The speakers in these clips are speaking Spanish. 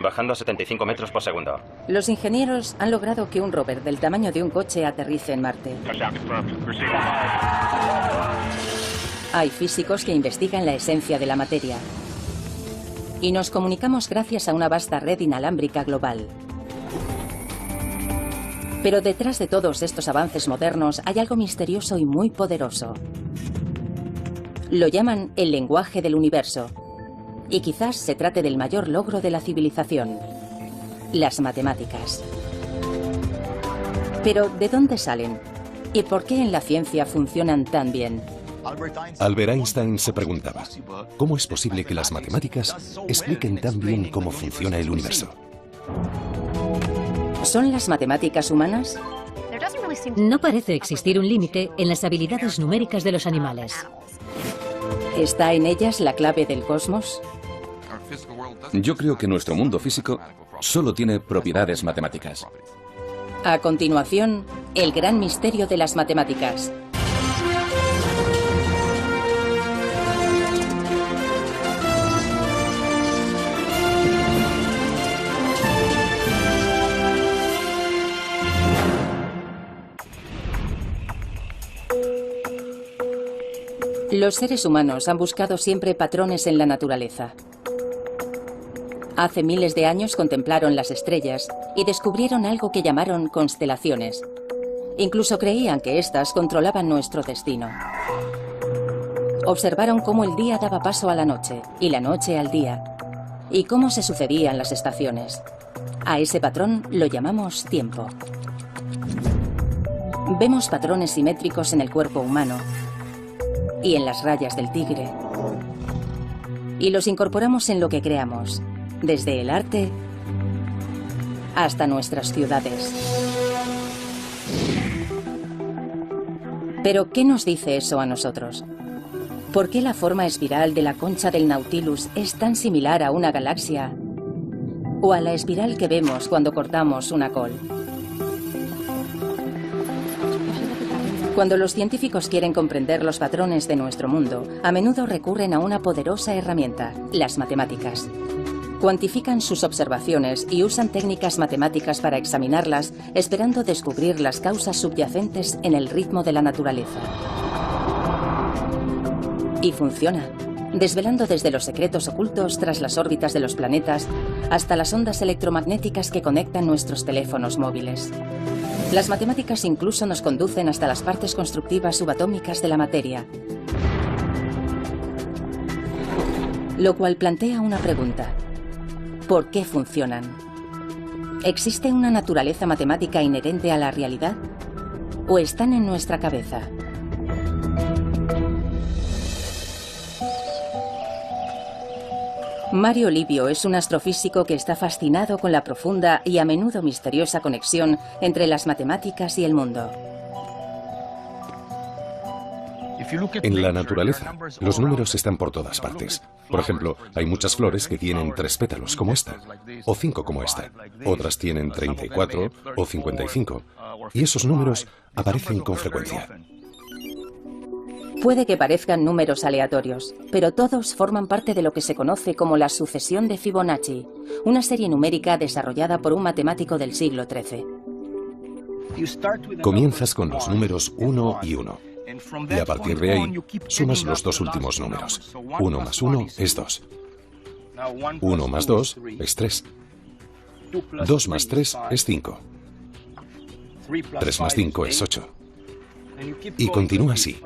bajando a 75 metros por segundo. Los ingenieros han logrado que un rover del tamaño de un coche aterrice en Marte. Hay físicos que investigan la esencia de la materia. Y nos comunicamos gracias a una vasta red inalámbrica global. Pero detrás de todos estos avances modernos hay algo misterioso y muy poderoso. Lo llaman el lenguaje del universo. Y quizás se trate del mayor logro de la civilización: las matemáticas. Pero, ¿de dónde salen? ¿Y por qué en la ciencia funcionan tan bien? Albert Einstein se preguntaba, ¿cómo es posible que las matemáticas expliquen tan bien cómo funciona el universo? ¿Son las matemáticas humanas? No parece existir un límite en las habilidades numéricas de los animales. ¿Está en ellas la clave del cosmos? Yo creo que nuestro mundo físico solo tiene propiedades matemáticas. A continuación, el gran misterio de las matemáticas. Los seres humanos han buscado siempre patrones en la naturaleza. Hace miles de años contemplaron las estrellas y descubrieron algo que llamaron constelaciones. Incluso creían que éstas controlaban nuestro destino. Observaron cómo el día daba paso a la noche y la noche al día, y cómo se sucedían las estaciones. A ese patrón lo llamamos tiempo. Vemos patrones simétricos en el cuerpo humano y en las rayas del tigre, y los incorporamos en lo que creamos, desde el arte hasta nuestras ciudades. Pero, ¿qué nos dice eso a nosotros? ¿Por qué la forma espiral de la concha del Nautilus es tan similar a una galaxia o a la espiral que vemos cuando cortamos una col? Cuando los científicos quieren comprender los patrones de nuestro mundo, a menudo recurren a una poderosa herramienta: las matemáticas. Cuantifican sus observaciones y usan técnicas matemáticas para examinarlas, esperando descubrir las causas subyacentes en el ritmo de la naturaleza. Y funciona, desvelando desde los secretos ocultos tras las órbitas de los planetas hasta las ondas electromagnéticas que conectan nuestros teléfonos móviles. Las matemáticas incluso nos conducen hasta las partes constructivas subatómicas de la materia. Lo cual plantea una pregunta: ¿por qué funcionan? ¿Existe una naturaleza matemática inherente a la realidad? ¿O están en nuestra cabeza? Mario Livio es un astrofísico que está fascinado con la profunda y a menudo misteriosa conexión entre las matemáticas y el mundo. En la naturaleza, los números están por todas partes. Por ejemplo, hay muchas flores que tienen 3 pétalos, como esta, o 5 como esta. Otras tienen 34 o 55. Y esos números aparecen con frecuencia. Puede que parezcan números aleatorios, pero todos forman parte de lo que se conoce como la sucesión de Fibonacci, una serie numérica desarrollada por un matemático del siglo XIII. Comienzas con los números 1 y 1. Y a partir de ahí, sumas los dos últimos números. 1 más 1 es 2. 1 más 2 es 3. 2 más 3 es 5. 3 más 5 es 8. Y continúa así.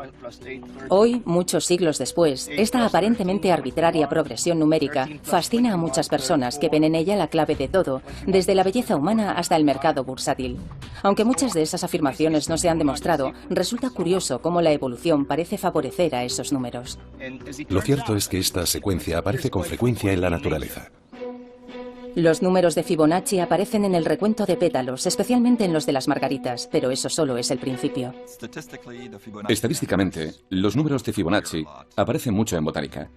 Hoy, muchos siglos después, esta aparentemente arbitraria progresión numérica fascina a muchas personas que ven en ella la clave de todo, desde la belleza humana hasta el mercado bursátil. Aunque muchas de esas afirmaciones no se han demostrado, resulta curioso cómo la evolución parece favorecer a esos números. Lo cierto es que esta secuencia aparece con frecuencia en la naturaleza. Los números de Fibonacci aparecen en el recuento de pétalos, especialmente en los de las margaritas, pero eso solo es el principio. Estadísticamente, los números de Fibonacci aparecen mucho en botánica.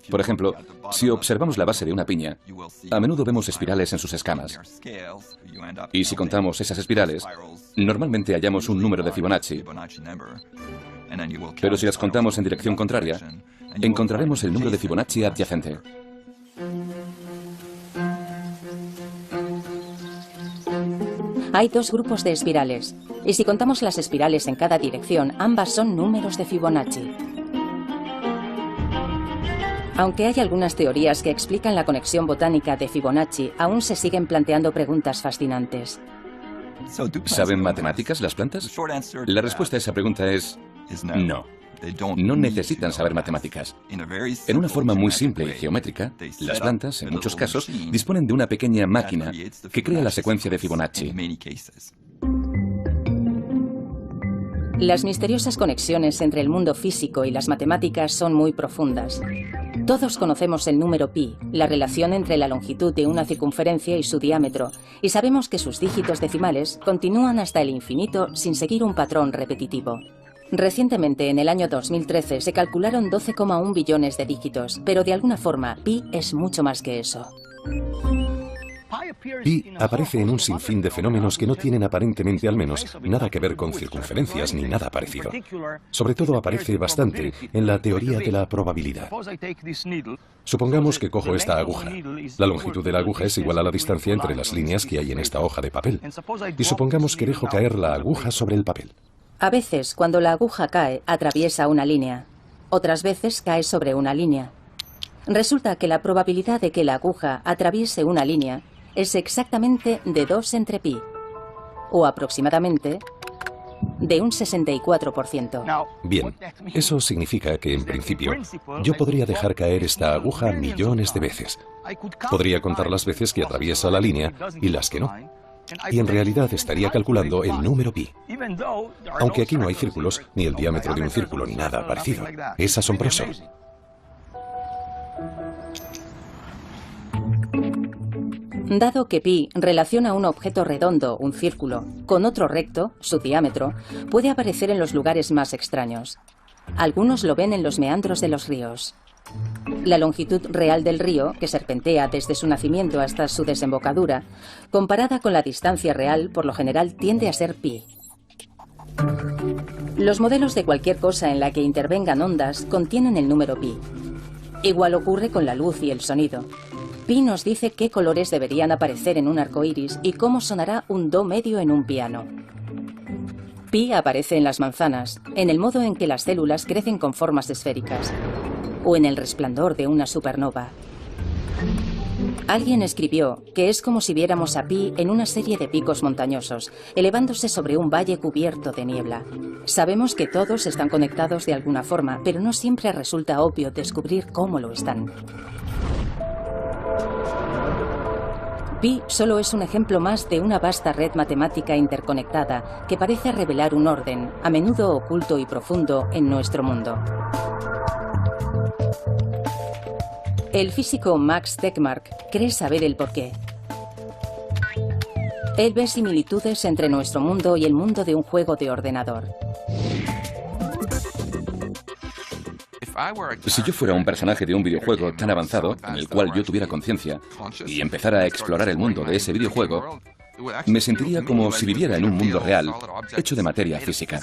Por ejemplo, si observamos la base de una piña, a menudo vemos espirales en sus escamas. Y si contamos esas espirales, normalmente hallamos un número de Fibonacci. Pero si las contamos en dirección contraria, encontraremos el número de Fibonacci adyacente. Hay dos grupos de espirales, y si contamos las espirales en cada dirección, ambas son números de Fibonacci. Aunque hay algunas teorías que explican la conexión botánica de Fibonacci, aún se siguen planteando preguntas fascinantes. ¿Saben matemáticas las plantas? La respuesta a esa pregunta es no. No necesitan saber matemáticas. En una forma muy simple y geométrica, las plantas, en muchos casos, disponen de una pequeña máquina que crea la secuencia de Fibonacci. Las misteriosas conexiones entre el mundo físico y las matemáticas son muy profundas. Todos conocemos el número pi, la relación entre la longitud de una circunferencia y su diámetro, y sabemos que sus dígitos decimales continúan hasta el infinito sin seguir un patrón repetitivo. Recientemente, en el año 2013, se calcularon 12,1 billones de dígitos, pero de alguna forma, pi es mucho más que eso. Pi aparece en un sinfín de fenómenos que no tienen aparentemente, al menos, nada que ver con circunferencias ni nada parecido. Sobre todo aparece bastante en la teoría de la probabilidad. Supongamos que cojo esta aguja. La longitud de la aguja es igual a la distancia entre las líneas que hay en esta hoja de papel. Y supongamos que dejo caer la aguja sobre el papel. A veces, cuando la aguja cae, atraviesa una línea. Otras veces cae sobre una línea. Resulta que la probabilidad de que la aguja atraviese una línea es exactamente de 2 entre pi, o aproximadamente de un 64%. Bien, eso significa que, en principio, yo podría dejar caer esta aguja millones de veces. Podría contar las veces que atraviesa la línea y las que no. Y en realidad estaría calculando el número pi. Aunque aquí no hay círculos, ni el diámetro de un círculo, ni nada parecido. Es asombroso. Dado que pi relaciona un objeto redondo, un círculo, con otro recto, su diámetro, puede aparecer en los lugares más extraños. Algunos lo ven en los meandros de los ríos. La longitud real del río, que serpentea desde su nacimiento hasta su desembocadura, comparada con la distancia real, por lo general tiende a ser pi. Los modelos de cualquier cosa en la que intervengan ondas contienen el número pi. Igual ocurre con la luz y el sonido. Pi nos dice qué colores deberían aparecer en un arco iris y cómo sonará un do medio en un piano. Pi aparece en las manzanas, en el modo en que las células crecen con formas esféricas, o en el resplandor de una supernova. Alguien escribió que es como si viéramos a Pi en una serie de picos montañosos, elevándose sobre un valle cubierto de niebla. Sabemos que todos están conectados de alguna forma, pero no siempre resulta obvio descubrir cómo lo están. Pi solo es un ejemplo más de una vasta red matemática interconectada que parece revelar un orden, a menudo oculto y profundo, en nuestro mundo. El físico Max Tegmark cree saber el porqué. Él ve similitudes entre nuestro mundo y el mundo de un juego de ordenador. Si yo fuera un personaje de un videojuego tan avanzado, en el cual yo tuviera conciencia, y empezara a explorar el mundo de ese videojuego, me sentiría como si viviera en un mundo real, hecho de materia física.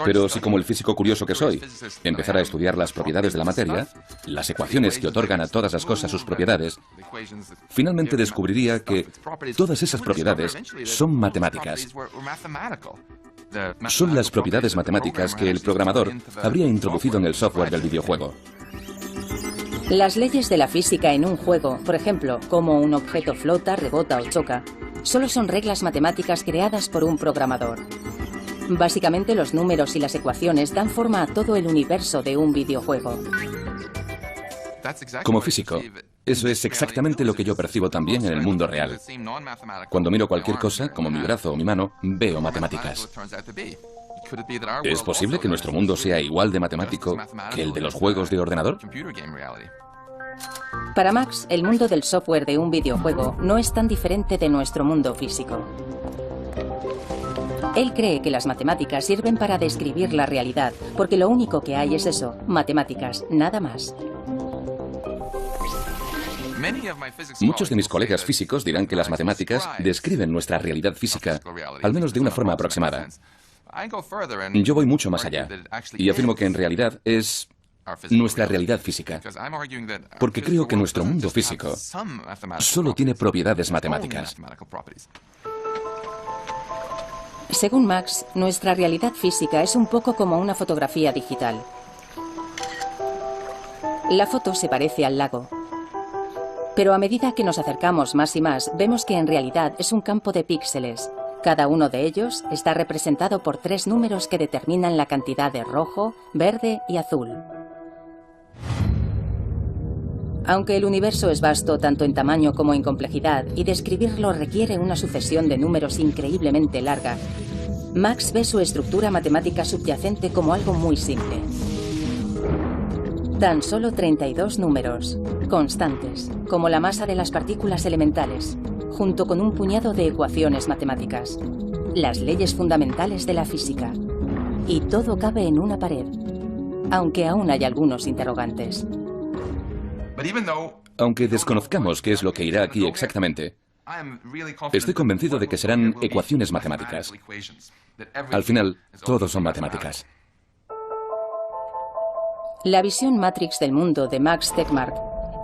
Pero si, como el físico curioso que soy, empezara a estudiar las propiedades de la materia, las ecuaciones que otorgan a todas las cosas sus propiedades, finalmente descubriría que todas esas propiedades son matemáticas. Son las propiedades matemáticas que el programador habría introducido en el software del videojuego. Las leyes de la física en un juego, por ejemplo, cómo un objeto flota, rebota o choca, solo son reglas matemáticas creadas por un programador. Básicamente, los números y las ecuaciones dan forma a todo el universo de un videojuego. Como físico, eso es exactamente lo que yo percibo también en el mundo real. Cuando miro cualquier cosa, como mi brazo o mi mano, veo matemáticas. ¿Es posible que nuestro mundo sea igual de matemático que el de los juegos de ordenador? Para Max, el mundo del software de un videojuego no es tan diferente de nuestro mundo físico. Él cree que las matemáticas sirven para describir la realidad, porque lo único que hay es eso, matemáticas, nada más. Muchos de mis colegas físicos dirán que las matemáticas describen nuestra realidad física, al menos de una forma aproximada. Yo voy mucho más allá, y afirmo que en realidad es nuestra realidad física. Porque creo que nuestro mundo físico solo tiene propiedades matemáticas. Según Max, nuestra realidad física es un poco como una fotografía digital. La foto se parece al lago. Pero a medida que nos acercamos más y más, vemos que en realidad es un campo de píxeles. Cada uno de ellos está representado por 3 números que determinan la cantidad de rojo, verde y azul. Aunque el universo es vasto tanto en tamaño como en complejidad y describirlo requiere una sucesión de números increíblemente larga, Max ve su estructura matemática subyacente como algo muy simple. Tan solo 32 números, constantes, como la masa de las partículas elementales, junto con un puñado de ecuaciones matemáticas, las leyes fundamentales de la física. Y todo cabe en una pared, aunque aún hay algunos interrogantes. Aunque desconozcamos qué es lo que irá aquí exactamente, estoy convencido de que serán ecuaciones matemáticas. Al final, todo son matemáticas. La visión Matrix del mundo de Max Tegmark,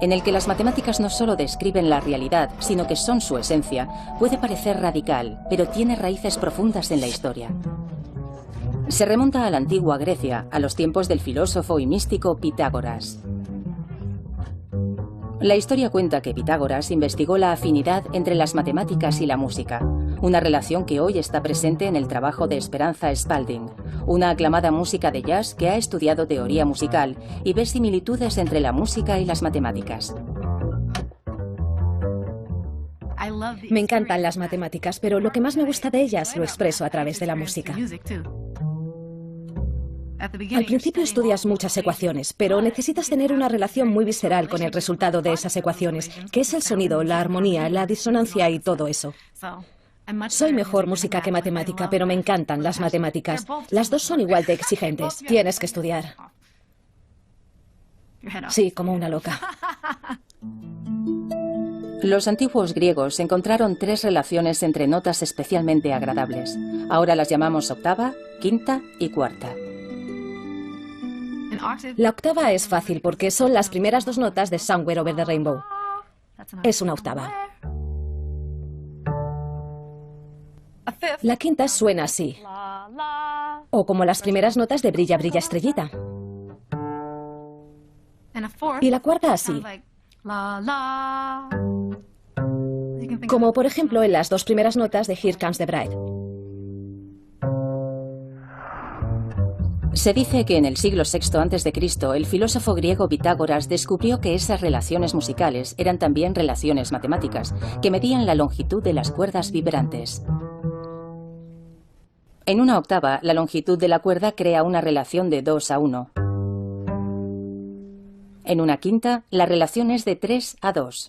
en el que las matemáticas no solo describen la realidad, sino que son su esencia, puede parecer radical, pero tiene raíces profundas en la historia. Se remonta a la antigua Grecia, a los tiempos del filósofo y místico Pitágoras. La historia cuenta que Pitágoras investigó la afinidad entre las matemáticas y la música, una relación que hoy está presente en el trabajo de Esperanza Spalding, una aclamada música de jazz que ha estudiado teoría musical y ve similitudes entre la música y las matemáticas. Me encantan las matemáticas, pero lo que más me gusta de ellas lo expreso a través de la música. Al principio estudias muchas ecuaciones, pero necesitas tener una relación muy visceral con el resultado de esas ecuaciones, que es el sonido, la armonía, la disonancia y todo eso. Soy mejor música que matemática, pero me encantan las matemáticas. Las dos son igual de exigentes. Tienes que estudiar. Sí, como una loca. Los antiguos griegos encontraron 3 relaciones entre notas especialmente agradables. Ahora las llamamos octava, quinta y cuarta. La octava es fácil porque son las primeras 2 notas de Somewhere Over the Rainbow. Es una octava. La quinta suena así. O como las primeras notas de Brilla, brilla, estrellita. Y la cuarta así. Como por ejemplo en las 2 primeras notas de Here Comes the Bride. Se dice que en el siglo VI a.C., el filósofo griego Pitágoras descubrió que esas relaciones musicales eran también relaciones matemáticas, que medían la longitud de las cuerdas vibrantes. En una octava, la longitud de la cuerda crea una relación de 2:1. En una quinta, la relación es de 3:2.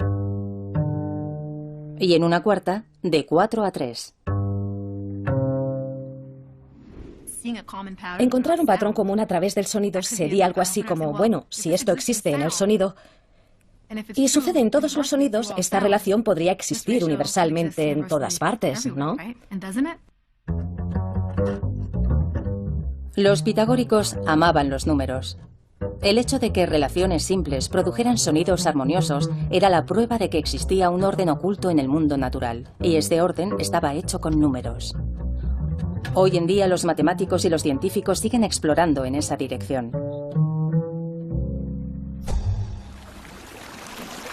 Y en una cuarta, de 4:3. Encontrar un patrón común a través del sonido sería algo así como, bueno, si esto existe en el sonido y sucede en todos los sonidos, esta relación podría existir universalmente en todas partes, ¿no? Los pitagóricos amaban los números. El hecho de que relaciones simples produjeran sonidos armoniosos era la prueba de que existía un orden oculto en el mundo natural, y este orden estaba hecho con números. Hoy en día los matemáticos y los científicos siguen explorando en esa dirección.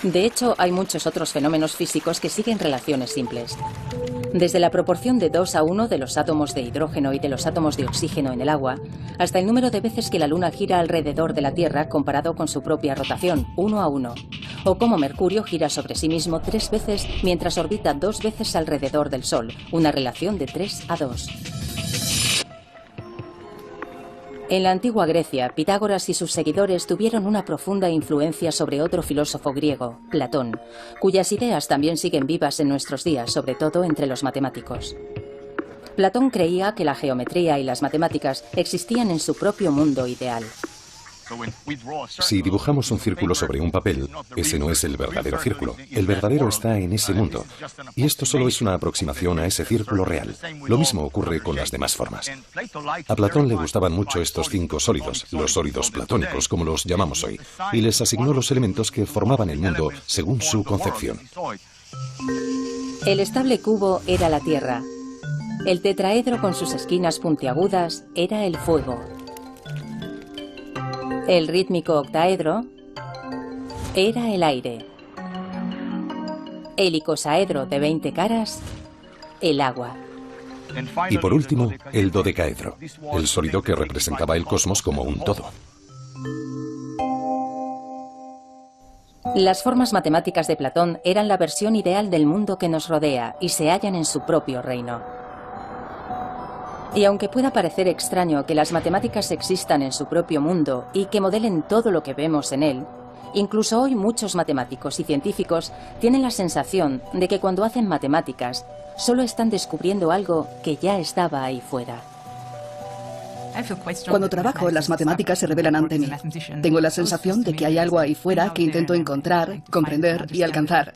De hecho, hay muchos otros fenómenos físicos que siguen relaciones simples. Desde la proporción de 2:1 de los átomos de hidrógeno y de los átomos de oxígeno en el agua, hasta el número de veces que la Luna gira alrededor de la Tierra comparado con su propia rotación, 1:1. O cómo Mercurio gira sobre sí mismo 3 veces mientras orbita 2 veces alrededor del Sol, una relación de 3:2. En la antigua Grecia, Pitágoras y sus seguidores tuvieron una profunda influencia sobre otro filósofo griego, Platón, cuyas ideas también siguen vivas en nuestros días, sobre todo entre los matemáticos. Platón creía que la geometría y las matemáticas existían en su propio mundo ideal. Si dibujamos un círculo sobre un papel, ese no es el verdadero círculo. El verdadero está en ese mundo. Y esto solo es una aproximación a ese círculo real. Lo mismo ocurre con las demás formas. A Platón le gustaban mucho estos 5 sólidos, los sólidos platónicos, como los llamamos hoy, y les asignó los elementos que formaban el mundo según su concepción. El estable cubo era la tierra. El tetraedro con sus esquinas puntiagudas era el fuego. El rítmico octaedro era el aire. El icosaedro de 20 caras, el agua. Y por último, el dodecaedro, el sólido que representaba el cosmos como un todo. Las formas matemáticas de Platón eran la versión ideal del mundo que nos rodea y se hallan en su propio reino. Y aunque pueda parecer extraño que las matemáticas existan en su propio mundo y que modelen todo lo que vemos en él, incluso hoy muchos matemáticos y científicos tienen la sensación de que cuando hacen matemáticas solo están descubriendo algo que ya estaba ahí fuera. Cuando trabajo, las matemáticas se revelan ante mí. Tengo la sensación de que hay algo ahí fuera que intento encontrar, comprender y alcanzar.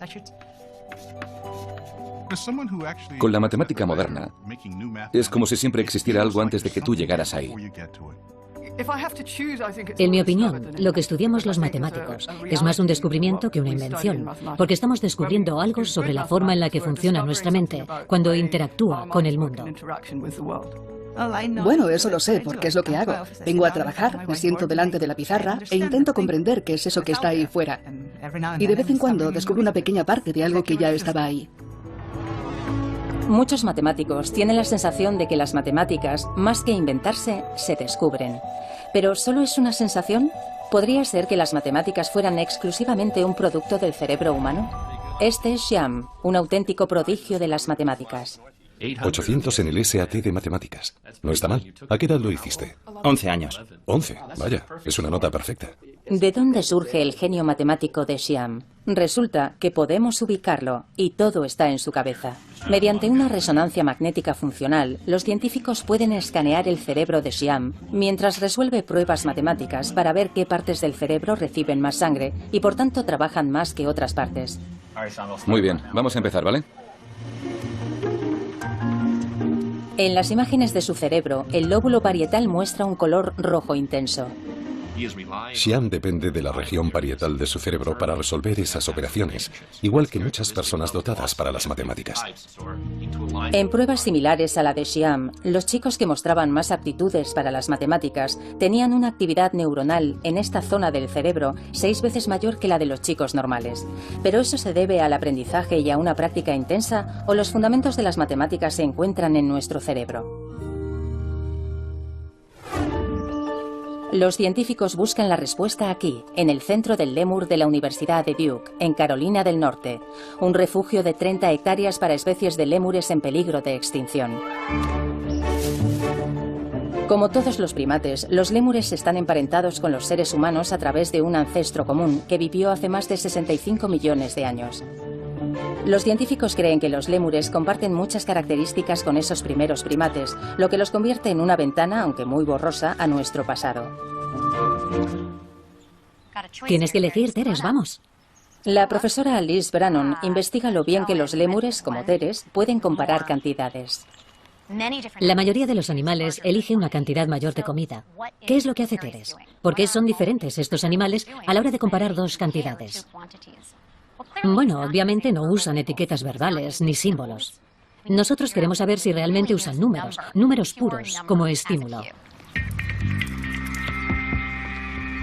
Con la matemática moderna, es como si siempre existiera algo antes de que tú llegaras ahí. En mi opinión, lo que estudiamos los matemáticos es más un descubrimiento que una invención, porque estamos descubriendo algo sobre la forma en la que funciona nuestra mente cuando interactúa con el mundo. Bueno, eso lo sé, porque es lo que hago. Vengo a trabajar, me siento delante de la pizarra e intento comprender qué es eso que está ahí fuera. Y de vez en cuando descubro una pequeña parte de algo que ya estaba ahí. Muchos matemáticos tienen la sensación de que las matemáticas, más que inventarse, se descubren. ¿Pero solo es una sensación? ¿Podría ser que las matemáticas fueran exclusivamente un producto del cerebro humano? Este es Xiam, un auténtico prodigio de las matemáticas. 800 en el SAT de matemáticas. No está mal. ¿A qué edad lo hiciste? 11 años. 11. Vaya, es una nota perfecta. ¿De dónde surge el genio matemático de Xiam? Resulta que podemos ubicarlo y todo está en su cabeza. Mediante una resonancia magnética funcional, los científicos pueden escanear el cerebro de Xiam mientras resuelve pruebas matemáticas para ver qué partes del cerebro reciben más sangre y por tanto trabajan más que otras partes. Muy bien, vamos a empezar, ¿vale? En las imágenes de su cerebro, el lóbulo parietal muestra un color rojo intenso. Xiam depende de la región parietal de su cerebro para resolver esas operaciones, igual que muchas personas dotadas para las matemáticas. En pruebas similares a la de Xiam, los chicos que mostraban más aptitudes para las matemáticas tenían una actividad neuronal en esta zona del cerebro 6 veces mayor que la de los chicos normales. ¿Pero eso se debe al aprendizaje y a una práctica intensa o los fundamentos de las matemáticas se encuentran en nuestro cerebro? Los científicos buscan la respuesta aquí, en el centro del lémur de la Universidad de Duke, en Carolina del Norte, un refugio de 30 hectáreas para especies de lémures en peligro de extinción. Como todos los primates, los lémures están emparentados con los seres humanos a través de un ancestro común que vivió hace más de 65 millones de años. Los científicos creen que los lémures comparten muchas características con esos primeros primates, lo que los convierte en una ventana, aunque muy borrosa, a nuestro pasado. Tienes que elegir, Teres, vamos. La profesora Liz Brannon investiga lo bien que los lémures, como Teres, pueden comparar cantidades. La mayoría de los animales elige una cantidad mayor de comida. ¿Qué es lo que hace Teres? ¿Por qué son diferentes estos animales a la hora de comparar dos cantidades? Bueno, obviamente no usan etiquetas verbales ni símbolos. Nosotros queremos saber si realmente usan números puros, como estímulo.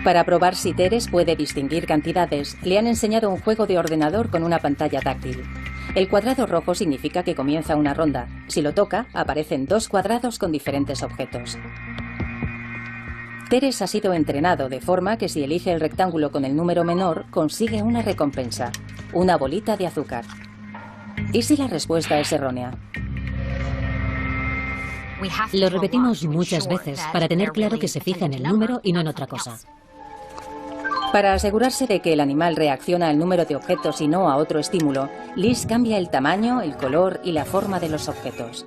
Para probar si Teres puede distinguir cantidades, le han enseñado un juego de ordenador con una pantalla táctil. El cuadrado rojo significa que comienza una ronda. Si lo toca, aparecen 2 cuadrados con diferentes objetos. Teres ha sido entrenado de forma que si elige el rectángulo con el número menor, consigue una recompensa, una bolita de azúcar. ¿Y si la respuesta es errónea? Lo repetimos muchas veces para tener claro que se fija en el número y no en otra cosa. Para asegurarse de que el animal reacciona al número de objetos y no a otro estímulo, Liz cambia el tamaño, el color y la forma de los objetos.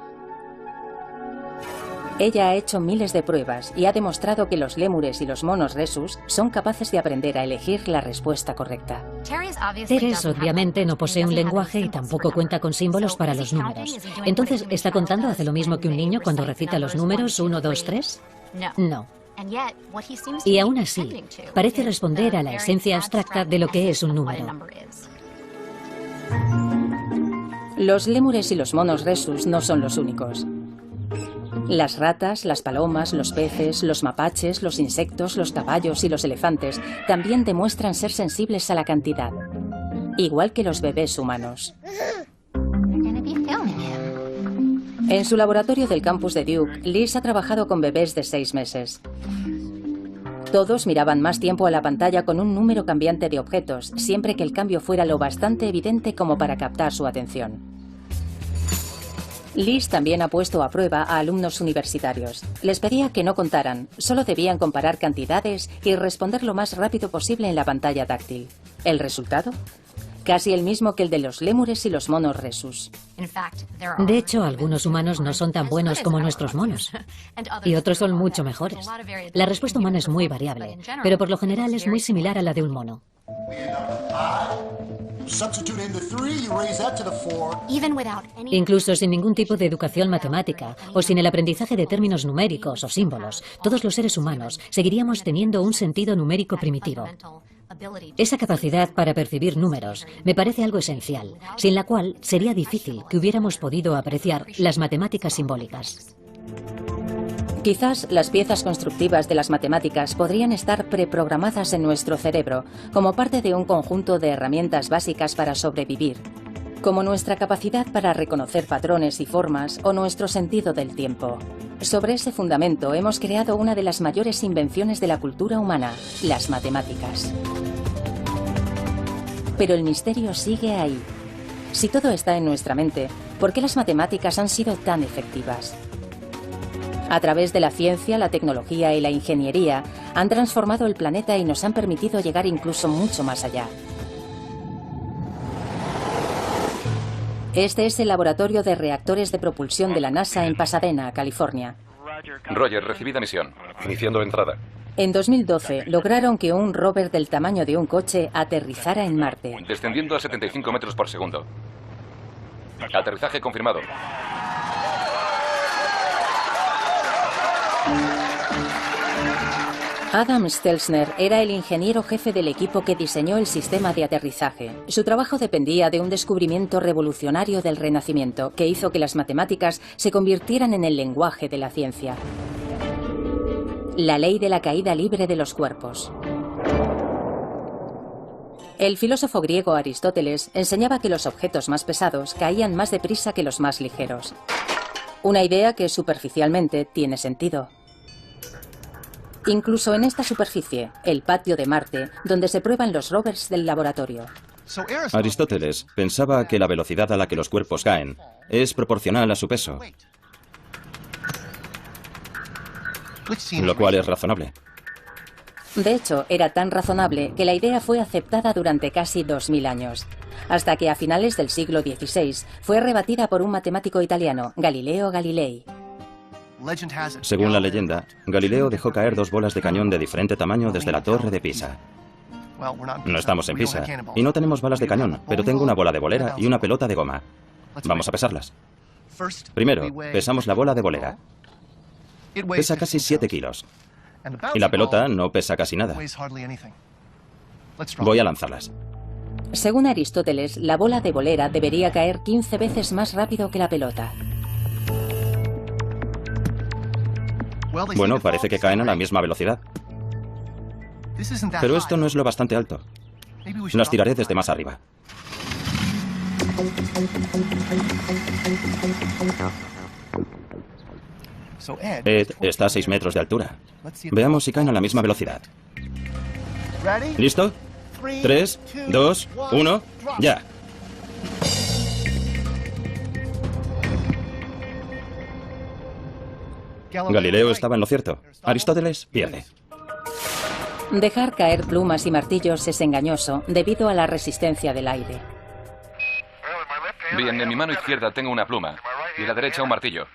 Ella ha hecho miles de pruebas y ha demostrado que los lémures y los monos rhesus son capaces de aprender a elegir la respuesta correcta. Teres obviamente no posee un lenguaje y tampoco cuenta con símbolos para los números. Entonces, ¿está contando hace lo mismo que un niño cuando recita los números 1, 2, 3? No. Y aún así, parece responder a la esencia abstracta de lo que es un número. Los lémures y los monos rhesus no son los únicos. Las ratas, las palomas, los peces, los mapaches, los insectos, los caballos y los elefantes también demuestran ser sensibles a la cantidad, igual que los bebés humanos. En su laboratorio del campus de Duke, Liz ha trabajado con bebés de 6 meses. Todos miraban más tiempo a la pantalla con un número cambiante de objetos, siempre que el cambio fuera lo bastante evidente como para captar su atención. Liz también ha puesto a prueba a alumnos universitarios. Les pedía que no contaran, solo debían comparar cantidades y responder lo más rápido posible en la pantalla táctil. ¿El resultado? Casi el mismo que el de los lémures y los monos rhesus. De hecho, algunos humanos no son tan buenos como nuestros monos. Y otros son mucho mejores. La respuesta humana es muy variable, pero por lo general es muy similar a la de un mono. Incluso sin ningún tipo de educación matemática o sin el aprendizaje de términos numéricos o símbolos, todos los seres humanos seguiríamos teniendo un sentido numérico primitivo. Esa capacidad para percibir números me parece algo esencial, sin la cual sería difícil que hubiéramos podido apreciar las matemáticas simbólicas. Quizás las piezas constructivas de las matemáticas podrían estar preprogramadas en nuestro cerebro como parte de un conjunto de herramientas básicas para sobrevivir, como nuestra capacidad para reconocer patrones y formas o nuestro sentido del tiempo. Sobre ese fundamento hemos creado una de las mayores invenciones de la cultura humana, las matemáticas. Pero el misterio sigue ahí. Si todo está en nuestra mente, ¿por qué las matemáticas han sido tan efectivas? A través de la ciencia, la tecnología y la ingeniería, han transformado el planeta y nos han permitido llegar incluso mucho más allá. Este es el laboratorio de reactores de propulsión de la NASA en Pasadena, California. Roger, recibida misión. Iniciando entrada. En 2012 lograron que un rover del tamaño de un coche aterrizara en Marte. Descendiendo a 75 metros por segundo. Aterrizaje confirmado. Adam Stelzner era el ingeniero jefe del equipo que diseñó el sistema de aterrizaje. Su trabajo dependía de un descubrimiento revolucionario del Renacimiento que hizo que las matemáticas se convirtieran en el lenguaje de la ciencia. La ley de la caída libre de los cuerpos. El filósofo griego Aristóteles enseñaba que los objetos más pesados caían más deprisa que los más ligeros. Una idea que superficialmente tiene sentido. Incluso en esta superficie, el patio de Marte, donde se prueban los rovers del laboratorio. Aristóteles pensaba que la velocidad a la que los cuerpos caen es proporcional a su peso, lo cual es razonable. De hecho, era tan razonable que la idea fue aceptada durante casi 2000 años, hasta que a finales del siglo XVI fue rebatida por un matemático italiano, Galileo Galilei. Según la leyenda, Galileo dejó caer 2 bolas de cañón de diferente tamaño desde la torre de Pisa. No estamos en Pisa y no tenemos balas de cañón, pero tengo una bola de bolera y una pelota de goma. Vamos a pesarlas. Primero, pesamos la bola de bolera. Pesa casi 7 kilos. Y la pelota no pesa casi nada. Voy a lanzarlas. Según Aristóteles, la bola de bolera debería caer 15 veces más rápido que la pelota. Bueno, parece que caen a la misma velocidad. Pero esto no es lo bastante alto. Las tiraré desde más arriba. Ed está a 6 metros de altura. Veamos si caen a la misma velocidad. ¿Listo? 3, 2, 1, ya. Galileo estaba en lo cierto. Aristóteles pierde. Dejar caer plumas y martillos es engañoso debido a la resistencia del aire. Bien, en mi mano izquierda tengo una pluma y en la derecha un martillo.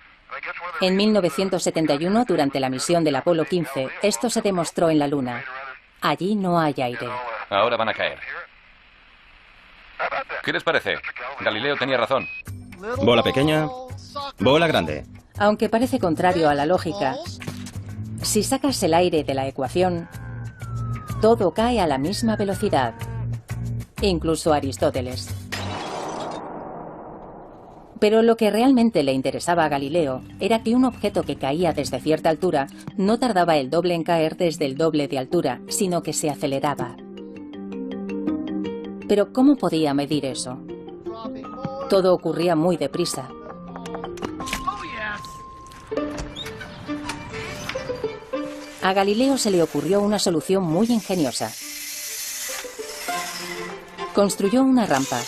En 1971, durante la misión del Apolo 15, esto se demostró en la Luna. Allí no hay aire. Ahora van a caer. ¿Qué les parece? Galileo tenía razón. Bola pequeña, bola grande. Aunque parece contrario a la lógica, si sacas el aire de la ecuación, todo cae a la misma velocidad. Incluso Aristóteles. Pero lo que realmente le interesaba a Galileo era que un objeto que caía desde cierta altura no tardaba el doble en caer desde el doble de altura, sino que se aceleraba. Pero ¿cómo podía medir eso? Todo ocurría muy deprisa. A Galileo se le ocurrió una solución muy ingeniosa. Construyó una rampa,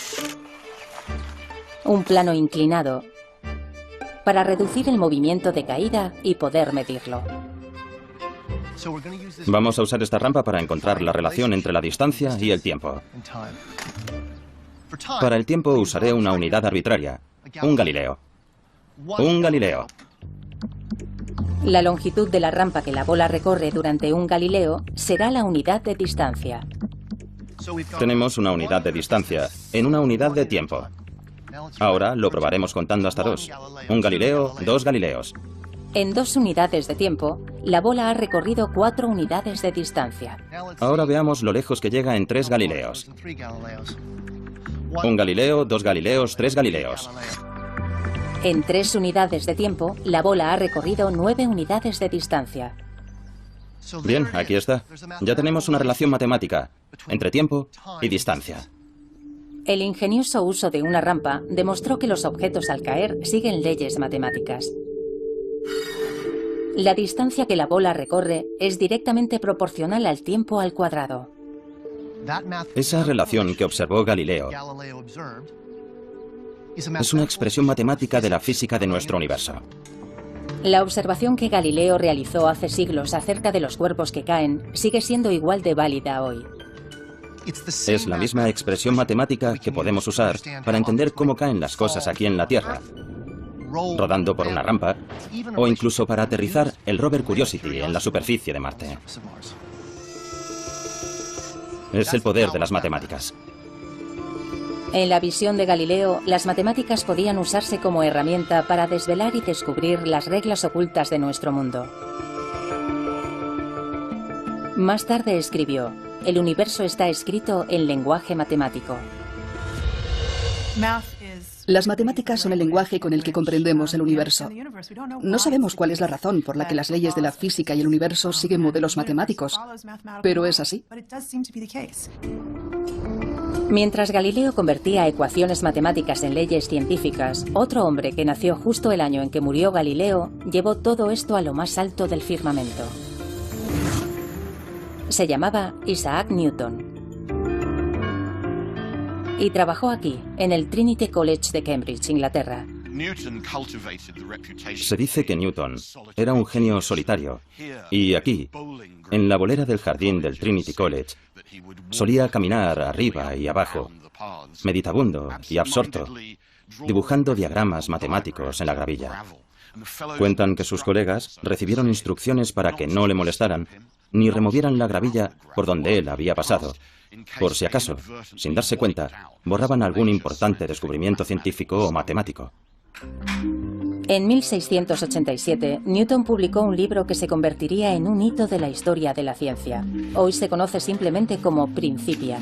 un plano inclinado, para reducir el movimiento de caída y poder medirlo. Vamos a usar esta rampa para encontrar la relación entre la distancia y el tiempo. Para el tiempo usaré una unidad arbitraria, un Galileo. Un Galileo. La longitud de la rampa que la bola recorre durante un Galileo será la unidad de distancia. Tenemos una unidad de distancia en una unidad de tiempo. Ahora lo probaremos contando hasta 2. Un Galileo, 2 Galileos. En 2 unidades de tiempo, la bola ha recorrido 4 unidades de distancia. Ahora veamos lo lejos que llega en 3 Galileos. Un Galileo, 2 Galileos, 3 Galileos. En 3 unidades de tiempo, la bola ha recorrido 9 unidades de distancia. Bien, aquí está. Ya tenemos una relación matemática entre tiempo y distancia. El ingenioso uso de una rampa demostró que los objetos al caer siguen leyes matemáticas. La distancia que la bola recorre es directamente proporcional al tiempo al cuadrado. Esa relación que observó Galileo es una expresión matemática de la física de nuestro universo. La observación que Galileo realizó hace siglos acerca de los cuerpos que caen sigue siendo igual de válida hoy. Es la misma expresión matemática que podemos usar para entender cómo caen las cosas aquí en la Tierra, rodando por una rampa, o incluso para aterrizar el rover Curiosity en la superficie de Marte. Es el poder de las matemáticas. En la visión de Galileo, las matemáticas podían usarse como herramienta para desvelar y descubrir las reglas ocultas de nuestro mundo. Más tarde escribió: "El universo está escrito en lenguaje matemático". Las matemáticas son el lenguaje con el que comprendemos el universo. No sabemos cuál es la razón por la que las leyes de la física y el universo siguen modelos matemáticos, pero es así. Mientras Galileo convertía ecuaciones matemáticas en leyes científicas, otro hombre que nació justo el año en que murió Galileo llevó todo esto a lo más alto del firmamento. Se llamaba Isaac Newton. Y trabajó aquí, en el Trinity College de Cambridge, Inglaterra. Se dice que Newton era un genio solitario, y aquí, en la bolera del jardín del Trinity College, solía caminar arriba y abajo, meditabundo y absorto, dibujando diagramas matemáticos en la gravilla. Cuentan que sus colegas recibieron instrucciones para que no le molestaran ni removieran la gravilla por donde él había pasado, por si acaso, sin darse cuenta, borraban algún importante descubrimiento científico o matemático. En 1687, Newton publicó un libro que se convertiría en un hito de la historia de la ciencia. Hoy se conoce simplemente como Principia.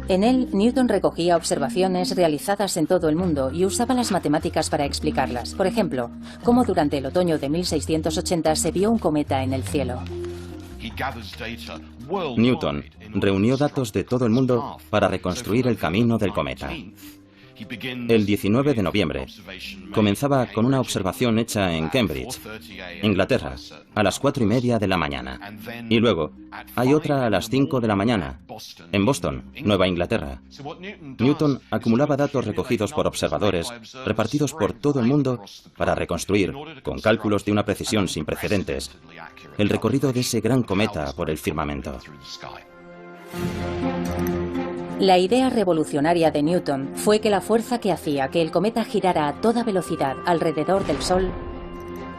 En él, Newton recogía observaciones realizadas en todo el mundo y usaba las matemáticas para explicarlas. Por ejemplo, cómo durante el otoño de 1680 se vio un cometa en el cielo. Newton reunió datos de todo el mundo para reconstruir el camino del cometa. El 19 de noviembre comenzaba con una observación hecha en Cambridge, Inglaterra, a las 4:30 de la mañana. Y luego hay otra a las 5 de la mañana, en Boston, Nueva Inglaterra. Newton acumulaba datos recogidos por observadores repartidos por todo el mundo para reconstruir, con cálculos de una precisión sin precedentes, el recorrido de ese gran cometa por el firmamento. La idea revolucionaria de Newton fue que la fuerza que hacía que el cometa girara a toda velocidad alrededor del Sol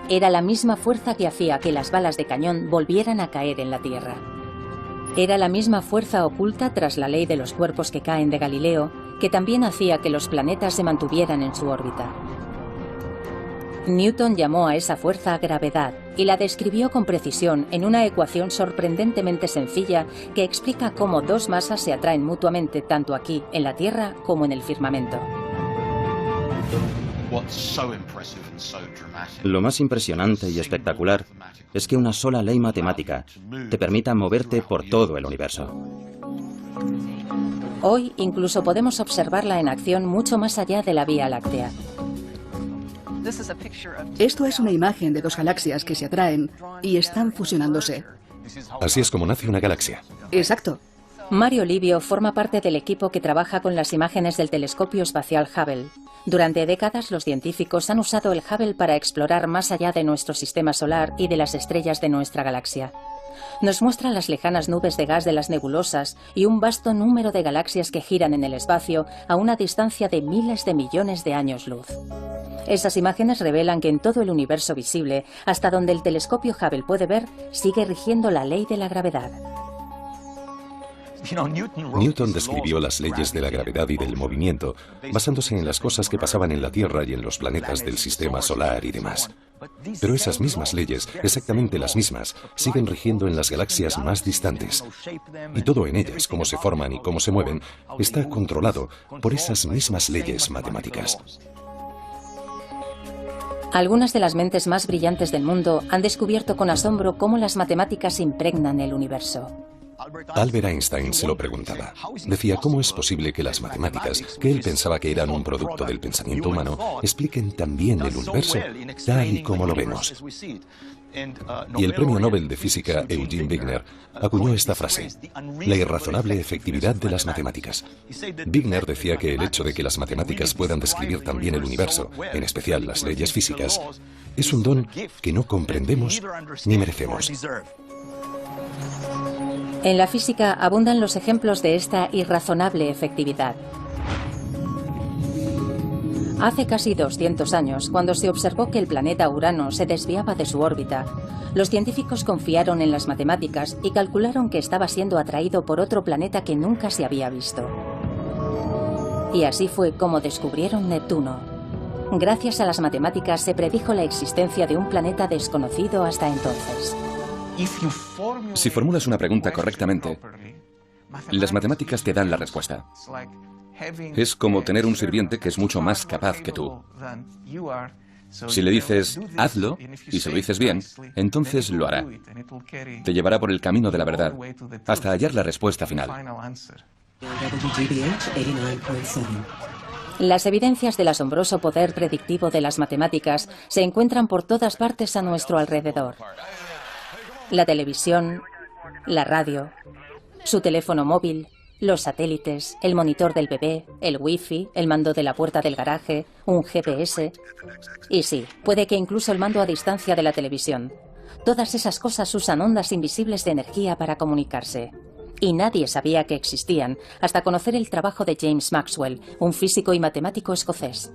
era la misma fuerza que hacía que las balas de cañón volvieran a caer en la Tierra. Era la misma fuerza oculta tras la ley de los cuerpos que caen de Galileo, que también hacía que los planetas se mantuvieran en su órbita. Newton llamó a esa fuerza gravedad y la describió con precisión en una ecuación sorprendentemente sencilla que explica cómo dos masas se atraen mutuamente tanto aquí, en la Tierra, como en el firmamento. Lo más impresionante y espectacular es que una sola ley matemática te permita moverte por todo el universo. Hoy incluso podemos observarla en acción mucho más allá de la Vía Láctea. Esto es una imagen de dos galaxias que se atraen y están fusionándose. Así es como nace una galaxia. Exacto. Mario Livio forma parte del equipo que trabaja con las imágenes del telescopio espacial Hubble. Durante décadas los científicos han usado el Hubble para explorar más allá de nuestro sistema solar y de las estrellas de nuestra galaxia. Nos muestra las lejanas nubes de gas de las nebulosas y un vasto número de galaxias que giran en el espacio a una distancia de miles de millones de años luz. Esas imágenes revelan que en todo el universo visible, hasta donde el telescopio Hubble puede ver, sigue rigiendo la ley de la gravedad. Newton describió las leyes de la gravedad y del movimiento basándose en las cosas que pasaban en la Tierra y en los planetas del sistema solar y demás. Pero esas mismas leyes, exactamente las mismas, siguen rigiendo en las galaxias más distantes. Y todo en ellas, cómo se forman y cómo se mueven, está controlado por esas mismas leyes matemáticas. Algunas de las mentes más brillantes del mundo han descubierto con asombro cómo las matemáticas impregnan el universo. Albert Einstein se lo preguntaba. Decía, ¿cómo es posible que las matemáticas, que él pensaba que eran un producto del pensamiento humano, expliquen también el universo tal y como lo vemos? Y el premio Nobel de Física Eugene Wigner acuñó esta frase: la irrazonable efectividad de las matemáticas. Wigner decía que el hecho de que las matemáticas puedan describir también el universo, en especial las leyes físicas, es un don que no comprendemos ni merecemos. En la física abundan los ejemplos de esta irrazonable efectividad. Hace casi 200 años, cuando se observó que el planeta Urano se desviaba de su órbita, los científicos confiaron en las matemáticas y calcularon que estaba siendo atraído por otro planeta que nunca se había visto. Y así fue como descubrieron Neptuno. Gracias a las matemáticas se predijo la existencia de un planeta desconocido hasta entonces. Si formulas una pregunta correctamente, las matemáticas te dan la respuesta. Es como tener un sirviente que es mucho más capaz que tú. Si le dices, hazlo, y se lo dices bien, entonces lo hará. Te llevará por el camino de la verdad, hasta hallar la respuesta final. Las evidencias del asombroso poder predictivo de las matemáticas se encuentran por todas partes a nuestro alrededor. La televisión, la radio, su teléfono móvil, los satélites, el monitor del bebé, el wifi, el mando de la puerta del garaje, un GPS. Y sí, puede que incluso el mando a distancia de la televisión. Todas esas cosas usan ondas invisibles de energía para comunicarse. Y nadie sabía que existían hasta conocer el trabajo de James Maxwell, un físico y matemático escocés.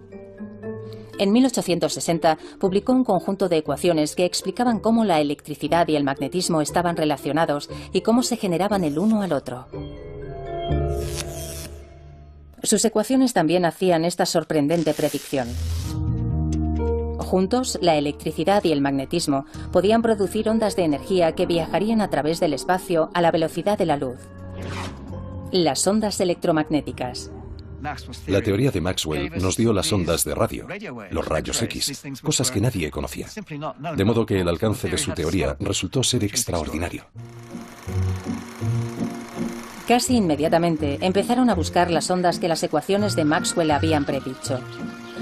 En 1860 publicó un conjunto de ecuaciones que explicaban cómo la electricidad y el magnetismo estaban relacionados y cómo se generaban el uno al otro. Sus ecuaciones también hacían esta sorprendente predicción. Juntos, la electricidad y el magnetismo podían producir ondas de energía que viajarían a través del espacio a la velocidad de la luz. Las ondas electromagnéticas. La teoría de Maxwell nos dio las ondas de radio, los rayos X, cosas que nadie conocía. De modo que el alcance de su teoría resultó ser extraordinario. Casi inmediatamente empezaron a buscar las ondas que las ecuaciones de Maxwell habían predicho.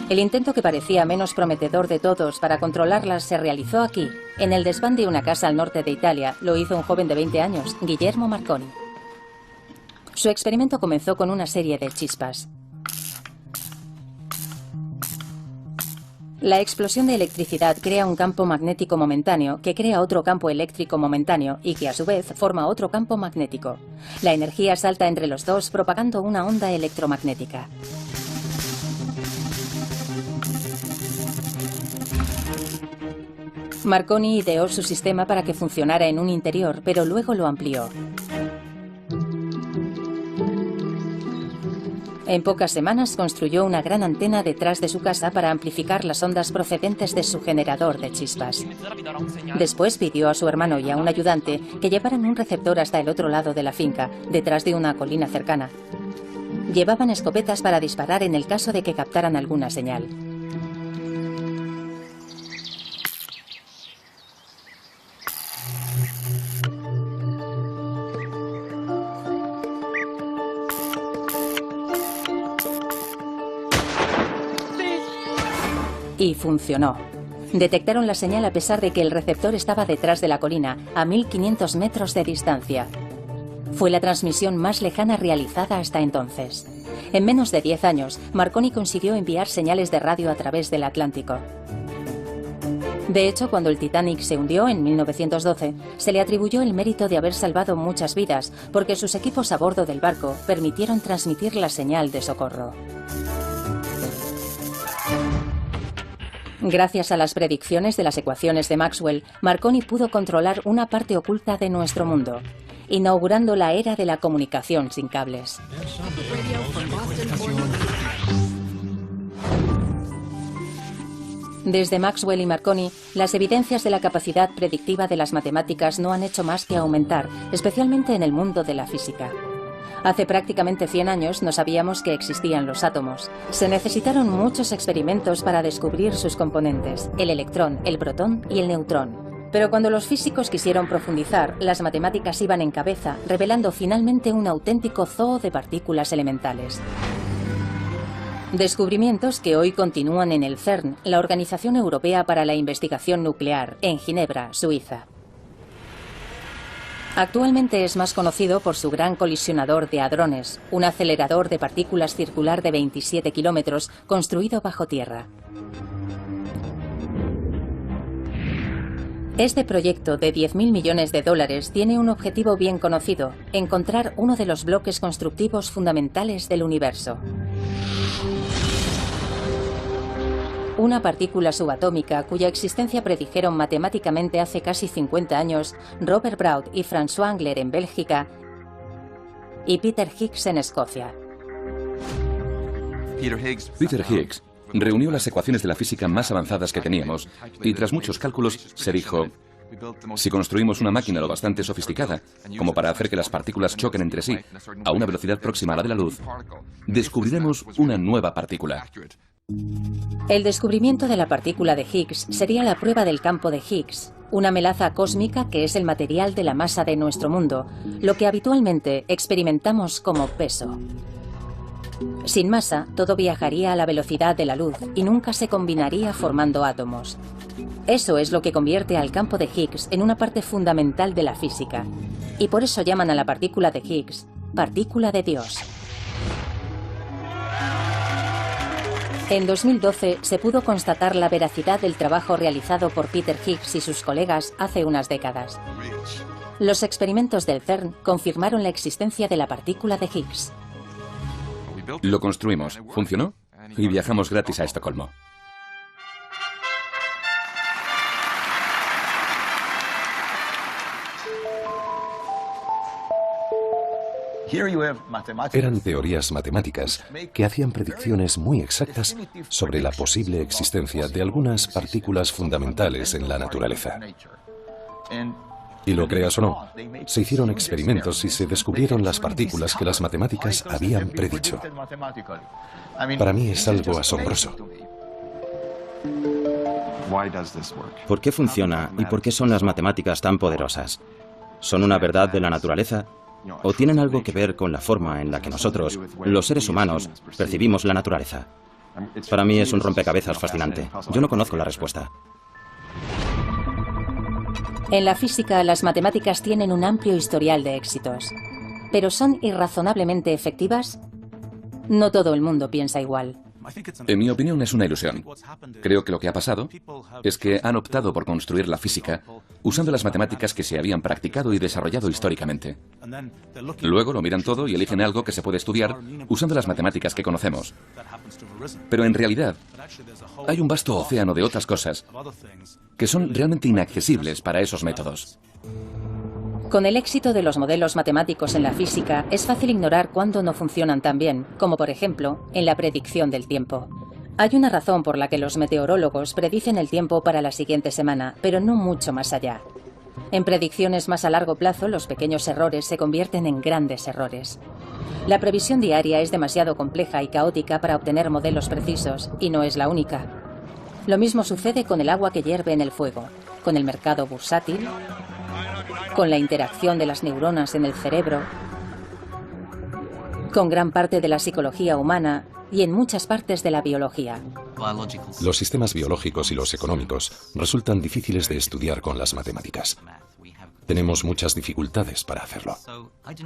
El intento que parecía menos prometedor de todos para controlarlas se realizó aquí, en el desván de una casa al norte de Italia. Lo hizo un joven de 20 años, Guillermo Marconi. Su experimento comenzó con una serie de chispas. La explosión de electricidad crea un campo magnético momentáneo que crea otro campo eléctrico momentáneo y que a su vez forma otro campo magnético. La energía salta entre los dos propagando una onda electromagnética. Marconi ideó su sistema para que funcionara en un interior, pero luego lo amplió. En pocas semanas construyó una gran antena detrás de su casa para amplificar las ondas procedentes de su generador de chispas. Después pidió a su hermano y a un ayudante que llevaran un receptor hasta el otro lado de la finca, detrás de una colina cercana. Llevaban escopetas para disparar en el caso de que captaran alguna señal. Y funcionó. Detectaron la señal a pesar de que el receptor estaba detrás de la colina, a 1500 metros de distancia. Fue la transmisión más lejana realizada hasta entonces. En menos de 10 años, Marconi consiguió enviar señales de radio a través del Atlántico. De hecho, cuando el Titanic se hundió en 1912, se le atribuyó el mérito de haber salvado muchas vidas, porque sus equipos a bordo del barco permitieron transmitir la señal de socorro. Gracias a las predicciones de las ecuaciones de Maxwell, Marconi pudo controlar una parte oculta de nuestro mundo, inaugurando la era de la comunicación sin cables. Desde Maxwell y Marconi, las evidencias de la capacidad predictiva de las matemáticas no han hecho más que aumentar, especialmente en el mundo de la física. Hace prácticamente 100 años no sabíamos que existían los átomos. Se necesitaron muchos experimentos para descubrir sus componentes, el electrón, el protón y el neutrón. Pero cuando los físicos quisieron profundizar, las matemáticas iban en cabeza, revelando finalmente un auténtico zoo de partículas elementales. Descubrimientos que hoy continúan en el CERN, la Organización Europea para la Investigación Nuclear, en Ginebra, Suiza. Actualmente es más conocido por su gran colisionador de hadrones, un acelerador de partículas circular de 27 kilómetros construido bajo tierra. Este proyecto de 10.000 millones de dólares tiene un objetivo bien conocido: encontrar uno de los bloques constructivos fundamentales del universo. Una partícula subatómica cuya existencia predijeron matemáticamente hace casi 50 años Robert Broud y François Englert en Bélgica y Peter Higgs en Escocia. Peter Higgs reunió las ecuaciones de la física más avanzadas que teníamos y tras muchos cálculos se dijo: si construimos una máquina lo bastante sofisticada como para hacer que las partículas choquen entre sí a una velocidad próxima a la de la luz, descubriremos una nueva partícula. El descubrimiento de la partícula de Higgs sería la prueba del campo de Higgs, una melaza cósmica que es el material de la masa de nuestro mundo, lo que habitualmente experimentamos como peso. Sin masa, todo viajaría a la velocidad de la luz y nunca se combinaría formando átomos. Eso es lo que convierte al campo de Higgs en una parte fundamental de la física, y por eso llaman a la partícula de Higgs partícula de Dios. En 2012 se pudo constatar la veracidad del trabajo realizado por Peter Higgs y sus colegas hace unas décadas. Los experimentos del CERN confirmaron la existencia de la partícula de Higgs. Lo construimos, funcionó y viajamos gratis a Estocolmo. Eran teorías matemáticas que hacían predicciones muy exactas sobre la posible existencia de algunas partículas fundamentales en la naturaleza. Y lo creas o no, se hicieron experimentos y se descubrieron las partículas que las matemáticas habían predicho. Para mí es algo asombroso. ¿Por qué funciona y por qué son las matemáticas tan poderosas? ¿Son una verdad de la naturaleza? ¿O tienen algo que ver con la forma en la que nosotros, los seres humanos, percibimos la naturaleza? Para mí es un rompecabezas fascinante. Yo no conozco la respuesta. En la física, las matemáticas tienen un amplio historial de éxitos. ¿Pero son irrazonablemente efectivas? No todo el mundo piensa igual. En mi opinión es una ilusión. Creo que lo que ha pasado es que han optado por construir la física usando las matemáticas que se habían practicado y desarrollado históricamente. Luego lo miran todo y eligen algo que se puede estudiar usando las matemáticas que conocemos. Pero en realidad hay un vasto océano de otras cosas que son realmente inaccesibles para esos métodos. Con el éxito de los modelos matemáticos en la física, es fácil ignorar cuándo no funcionan tan bien, como por ejemplo, en la predicción del tiempo. Hay una razón por la que los meteorólogos predicen el tiempo para la siguiente semana, pero no mucho más allá. En predicciones más a largo plazo, los pequeños errores se convierten en grandes errores. La previsión diaria es demasiado compleja y caótica para obtener modelos precisos, y no es la única. Lo mismo sucede con el agua que hierve en el fuego, con el mercado bursátil, con la interacción de las neuronas en el cerebro, con gran parte de la psicología humana y en muchas partes de la biología. Los sistemas biológicos y los económicos resultan difíciles de estudiar con las matemáticas. Tenemos muchas dificultades para hacerlo.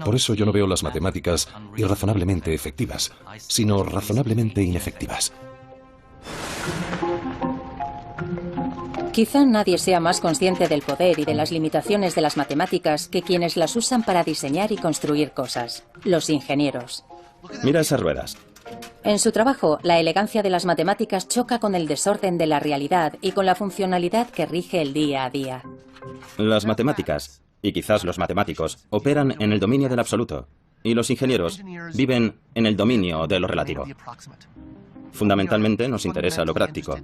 Por eso yo no veo las matemáticas irrazonablemente efectivas, sino razonablemente inefectivas. Quizá nadie sea más consciente del poder y de las limitaciones de las matemáticas que quienes las usan para diseñar y construir cosas, los ingenieros. Mira esas ruedas. En su trabajo, la elegancia de las matemáticas choca con el desorden de la realidad y con la funcionalidad que rige el día a día. Las matemáticas, y quizás los matemáticos, operan en el dominio del absoluto, y los ingenieros viven en el dominio de lo relativo. Fundamentalmente nos interesa lo práctico.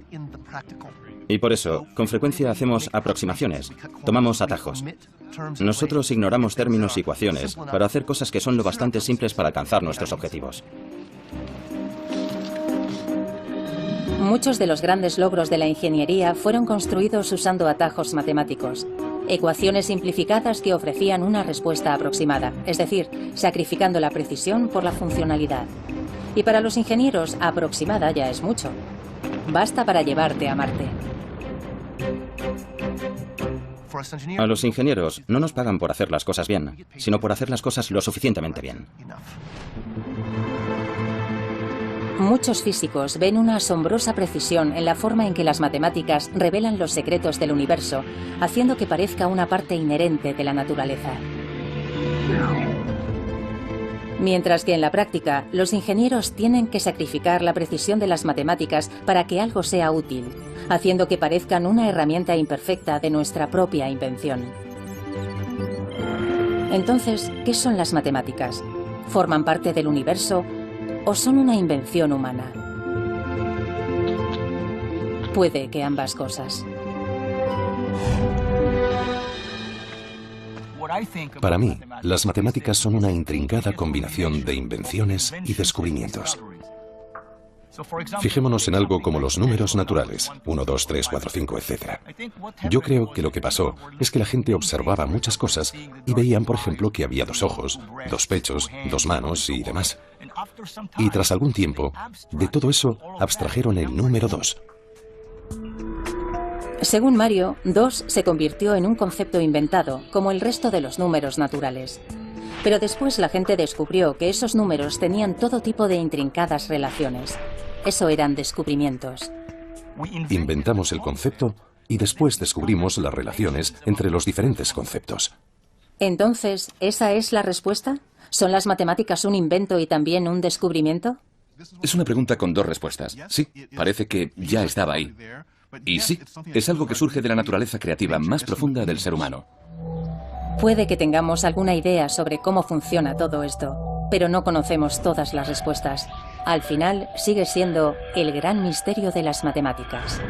Y por eso, con frecuencia hacemos aproximaciones, tomamos atajos. Nosotros ignoramos términos y ecuaciones para hacer cosas que son lo bastante simples para alcanzar nuestros objetivos. Muchos de los grandes logros de la ingeniería fueron construidos usando atajos matemáticos, ecuaciones simplificadas que ofrecían una respuesta aproximada, es decir, sacrificando la precisión por la funcionalidad. Y para los ingenieros, aproximada ya es mucho. Basta para llevarte a Marte. A los ingenieros no nos pagan por hacer las cosas bien, sino por hacer las cosas lo suficientemente bien. Muchos físicos ven una asombrosa precisión en la forma en que las matemáticas revelan los secretos del universo, haciendo que parezca una parte inherente de la naturaleza. Mientras que en la práctica, los ingenieros tienen que sacrificar la precisión de las matemáticas para que algo sea útil, haciendo que parezcan una herramienta imperfecta de nuestra propia invención. Entonces, ¿qué son las matemáticas? ¿Forman parte del universo o son una invención humana? Puede que ambas cosas. Para mí, las matemáticas son una intrincada combinación de invenciones y descubrimientos. Fijémonos en algo como los números naturales, 1, 2, 3, 4, 5, etc. Yo creo que lo que pasó es que la gente observaba muchas cosas y veían, por ejemplo, que había 2 ojos, 2 pechos, 2 manos y demás. Y tras algún tiempo, de todo eso abstrajeron el número 2. Según Mario, 2 se convirtió en un concepto inventado, como el resto de los números naturales. Pero después la gente descubrió que esos números tenían todo tipo de intrincadas relaciones. Eso eran descubrimientos. Inventamos el concepto y después descubrimos las relaciones entre los diferentes conceptos. Entonces, ¿esa es la respuesta? ¿Son las matemáticas un invento y también un descubrimiento? Es una pregunta con 2 respuestas. Sí, parece que ya estaba ahí. Y sí, es algo que surge de la naturaleza creativa más profunda del ser humano. Puede que tengamos alguna idea sobre cómo funciona todo esto, pero no conocemos todas las respuestas. Al final, sigue siendo el gran misterio de las matemáticas.